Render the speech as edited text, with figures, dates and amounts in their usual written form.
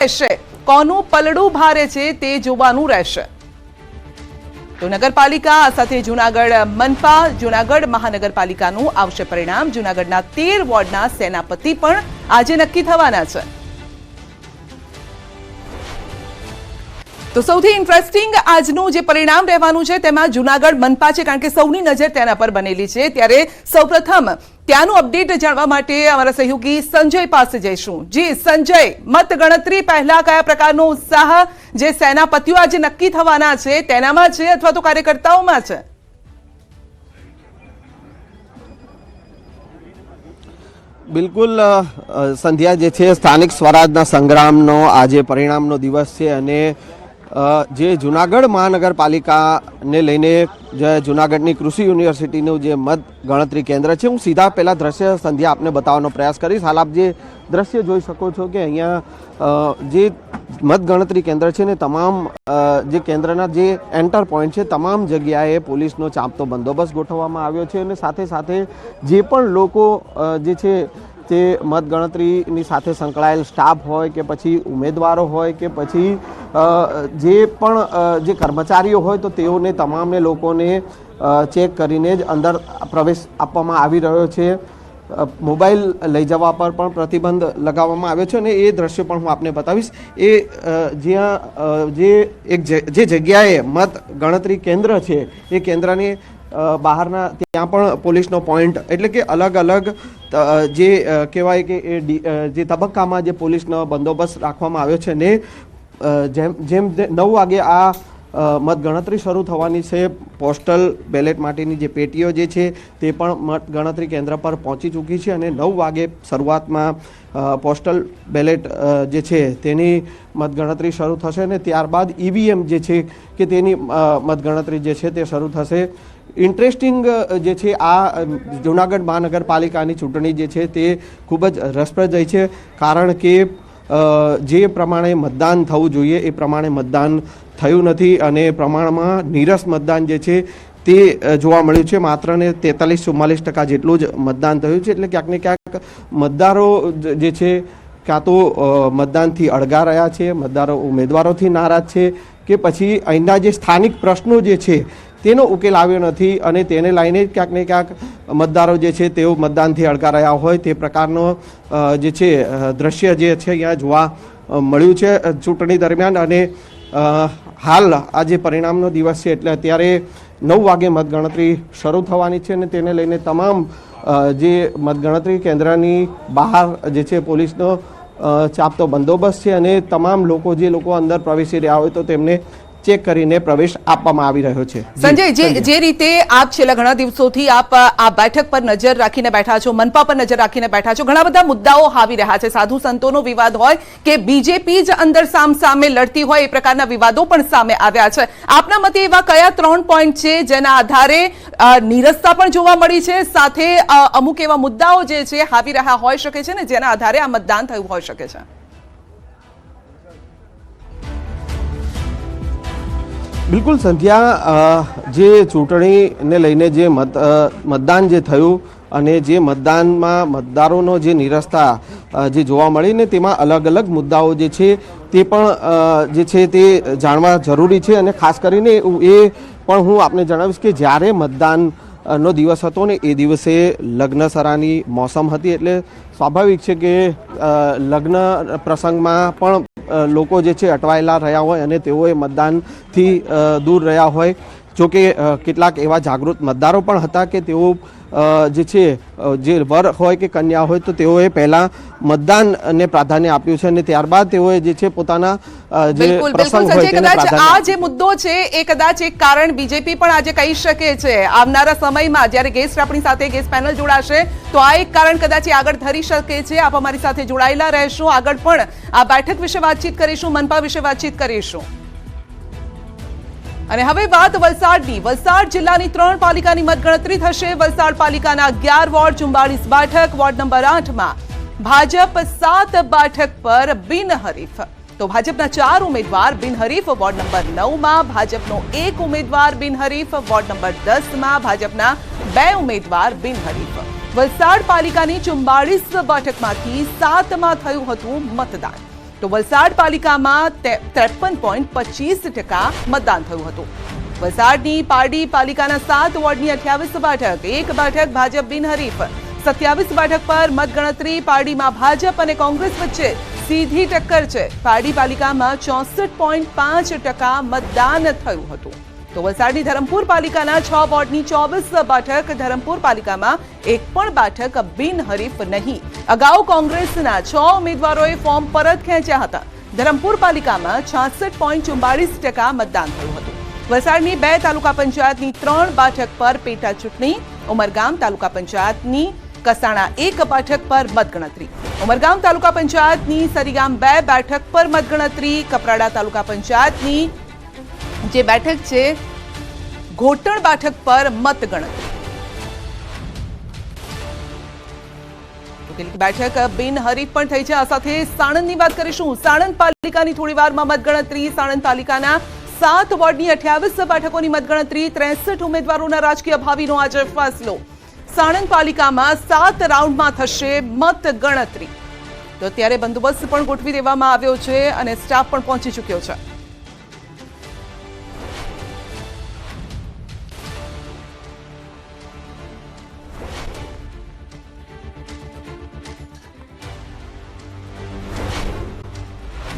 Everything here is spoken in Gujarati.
રહેશે, કોનું પલડું ભારે છે તે જોવાનું રહેશે। તો નગરપાલિકા સાથે જૂનાગઢ મનપા, જૂનાગઢ મહાનગરપાલિકાનું આવશે પરિણામ। જૂનાગઢના 13 વોર્ડના સેનાપતિ પણ આજે નક્કી થવાના છે। તો સૌથી ઇન્ટરેસ્ટિંગ આજનું જે પરિણામ રહેવાનું છે તેમાં જૂનાગઢ મનપા છે, કારણ કે સૌની નજર તેના પર બનેલી છે। ત્યારે સૌપ્રથમ ત્યાંનું અપડેટ જાણવા માટે અમારા સહયોગી સંજય પાસે જઈશું। જી સંજય, મતગણતરી પહેલા કયા પ્રકારનો ઉત્સાહ જે સેનાપતિઓ આજે નક્કી થવાના છે તેનામાં છે અથવા તો કાર્યકર્તાઓમાં છે? બિલકુલ સંધ્યા, જે છે સ્થાનિક સ્વરાજના સંગ્રામનો આજે પરિણામનો દિવસ છે અને જે જૂનાગઢ મહાનગરપાલિકાને લઈને જૂનાગઢની કૃષિ યુનિવર્સિટીનું જે મત ગણતરી કેન્દ્ર છે, હું સીધા પહેલાં દ્રશ્ય સંધ્યા આપને બતાવવાનો પ્રયાસ કરીશ। હાલ આપ જે દ્રશ્ય જોઈ શકો છો કે અહીંયા જે મત ગણતરી કેન્દ્ર છે ને તમામ જે કેન્દ્રના જે એન્ટર પોઈન્ટ છે તમામ જગ્યાએ પોલીસનો ચાંપતો બંદોબસ્ત ગોઠવવામાં આવ્યો છે અને સાથે સાથે જે પણ લોકો જે છે તે મતગણતરીની સાથે સંકળાયેલ સ્ટાફ હોય કે પછી ઉમેદવારો હોય કે પછી જે પણ જે કર્મચારીઓ હોય તો તેઓને તમામને લોકોને ચેક કરીને જ અંદર પ્રવેશ આપવામાં આવી રહ્યો છે। મોબાઈલ લઈ જવા પર પણ પ્રતિબંધ લગાવવામાં આવ્યો છે અને એ દ્રશ્ય પણ હું આપને બતાવીશ। એ જ્યાં જે જગ્યાએ મત ગણતરી કેન્દ્ર છે એ કેન્દ્રની બહારના ત્યાં પણ પોલીસનો પોઈન્ટ, એટલે કે અલગ અલગ જે કહેવાય કે જે તબક્કામાં જે પોલીસનો બંદોબસ્ત રાખવામાં આવ્યો છે ને જેમ 9 વાગે આ મતગણતરી શરૂ થવાની છે, પોસ્ટલ બેલેટ માટેની જે પેટીઓ જે છે તે પણ મતગણતરી કેન્દ્ર પર પહોંચી ચૂકી છે અને 9 વાગે શરૂઆતમાં પોસ્ટલ બેલેટ જે છે તેની મતગણતરી શરૂ થશે અને ત્યારબાદ ઈવીએમ જે છે કે તેની મતગણતરી જે છે તે શરૂ થશે। ઇન્ટરેસ્ટિંગ જે છે આ જૂનાગઢ મહાનગરપાલિકાની ચૂંટણી જે છે તે ખૂબ જ રસપ્રદ રહી છે, કારણ કે જે પ્રમાણે મતદાન થવું જોઈએ એ પ્રમાણે મતદાન થયું નથી અને પ્રમાણમાં નીરસ મતદાન જે છે તે જોવા મળ્યું છે। માત્ર ને 43-44% જેટલું જ મતદાન થયું છે, એટલે ક્યાંક ને ક્યાંક મતદારો જે છે કાં તો મતદાનથી અળગા રહ્યા છે, મતદારો ઉમેદવારોથી નારાજ છે કે પછી અહીંના જે સ્થાનિક પ્રશ્નો જે છે તેનો ઉકેલ આવ્યો નથી અને તેને લઈને ક્યાંક ને ક્યાંક મતદારો જે છે તેઓ મતદાનથી અળગા રહ્યા હોય તે પ્રકારનો જે છે દ્રશ્ય જે છે અહીંયા જોવા મળ્યું છે ચૂંટણી દરમિયાન। અને હાલ આજે પરિણામનો દિવસ છે એટલે અત્યારે 9 વાગે મતગણતરી શરૂ થવાની છે અને તેને લઈને તમામ જે મતગણતરી કેન્દ્રની બહાર જે છે પોલીસનો ચાંપતો બંદોબસ્ત છે અને તમામ લોકો જે લોકો અંદર પ્રવેશી રહ્યા હોય તો તેમને ચેક કરીને પ્રવેશ આપવામાં આવી રહ્યો છે। સંજય, જે રીતે આપ છેલ્લા ઘણા દિવસોથી આપ આ બેઠક પર નજર રાખીને બેઠા છો, મનપા પર નજર રાખીને બેઠા છો, ઘણા બધા મુદ્દાઓ આવી રહ્યા છે, સાધુ સંતોનો વિવાદ હોય કે બીજેપી જ અંદર સામે લડતી હોય એ પ્રકારના વિવાદો પણ સામે આવ્યા છે। આપના મતે એવા કયા 3 પોઈન્ટ છે જેના આધારે નીરસતા પણ જોવા મળી છે, સાથે અમુક એવા મુદ્દાઓ જે છે આવી રહ્યા હોઈ શકે છે ને જેના આધારે આ મતદાન થયું હોઈ શકે છે? બિલકુલ સંધ્યા, જે ચૂંટણીને લઈને જે મતદાન જે થયું અને જે મતદાનમાં મતદારોનો જે નીરસતા જે જોવા મળી ને તેમાં અલગ અલગ મુદ્દાઓ જે છે તે પણ જે છે તે જાણવા જરૂરી છે અને ખાસ કરીને એ પણ હું આપને જણાવીશ કે જ્યારે મતદાનનો દિવસ હતો ને એ દિવસે લગ્નસરાની મોસમ હતી, એટલે સ્વાભાવિક છે કે લગ્ન પ્રસંગમાં પણ લોકો જે છે અટવાયેલા રહ્યા હોય અને તેઓએ મતદાનથી દૂર રહ્યા હોય। જોકે કેટલાક એવા જાગૃત મતદારો પણ હતા કે તેઓ જે છે જે વર હોય કે કન્યા હોય તો તેઓએ પહેલાં મતદાનને પ્રાધાન્ય આપ્યું છે અને ત્યારબાદ તેઓએ જે છે પોતાના જે પ્રસંગ હોય તેને પ્રાધાન્ય। આ જે મુદ્દો છે એ કદાચ એક કારણ બીજેપી પણ આજે કહી શકે છે આવનારા સમયમાં જ્યારે ગેસ્ટ આપણી સાથે ગેસ્ટ પેનલ જોડાશે તો આ એક કારણ કદાચ આગળ ધરી શકે છે। આપ અમારી સાથે જોડાયેલા રહેશો, આગળ પણ આ બેઠક વિશે વાતચીત કરીશું, મનપા વિશે વાતચીત કરીશું। અને હવે વાત વલસાડની। વલસાડ જિલ્લાની 3 પાલિકાની મતગણતરી થશે। વલસાડ પાલિકાના 11 વોર્ડ, 44 બેઠક, વોર્ડ નંબર 8માં ભાજપ 7 બેઠક પર બિનહરીફ, તો ભાજપના 4 ઉમેદવાર બિનહરીફ। વોર્ડ નંબર 9માં ભાજપનો 1 ઉમેદવાર બિનહરીફ। વોર્ડ નંબર 10માં ભાજપના 2 ઉમેદવાર બિનહરીફ। વલસાડ પાલિકાની 44 બેઠકમાંથી 7માં થયું હતું મતદાન। તો વલસાડ પાલિકામાં 53.25% મતદાન થયું હતું. વલસાડની પારડી પાલિકાના 7 વોર્ડની 28 બેઠક, 1 બેઠક ભાજપ બિનહરીફ, 27 બેઠક પર મતગણતરી. પારડીમાં ભાજપ અને કોંગ્રેસ વચ્ચે સીધી ટક્કર છે. પારડી પાલિકામાં 64.5% મતદાન થયું હતું. તો વલસાડની ધરમપુર પાલિકાના 6 વોર્ડની 24 બેઠક, ધરમપુર પાલિકામાં એક પણ બેઠક બિનહરીફ નહીં. અગાઉ કોંગ્રેસના 6 ઉમેદવારોએ ફોર્મ પરત ખેંચ્યા હતા. ધરમપુર પાલિકામાં 66.44% મતદાન થયું હતું. વલસાડની 2 તાલુકા પંચાયતની 3 બેઠક પર પેટા ચૂંટણી. ઉમરગામ તાલુકા પંચાયતની કસાણા 1 બેઠક પર મતગણતરી. ઉમરગામ તાલુકા પંચાયતની સરીગામ 2 બેઠક પર મતગણતરી. કપરાડા તાલુકા પંચાયતની જે બેઠક છે ઘોટણ બેઠક પર મતગણતરી. તો કેટલીક બેઠક બિનહરીફ પણ થઈ છે. આ સાથે સાણંદની વાત કરીશું. સાણંદ પાલિકાની થોડી વારમાં મતગણતરી. સાણંદ પાલિકાના 7 વોર્ડની 28 બેઠકોની મતગણતરી. 63 ઉમેદવારોના રાજકીય ભાવિનો આજે ફેસલો. સાણંદ પાલિકામાં 7 રાઉન્ડમાં થશે મતગણતરી. તો અત્યારે બંદોબસ્ત પણ ગોઠવી દેવામાં આવ્યો છે અને સ્ટાફ પણ પહોંચી ચૂક્યો છે.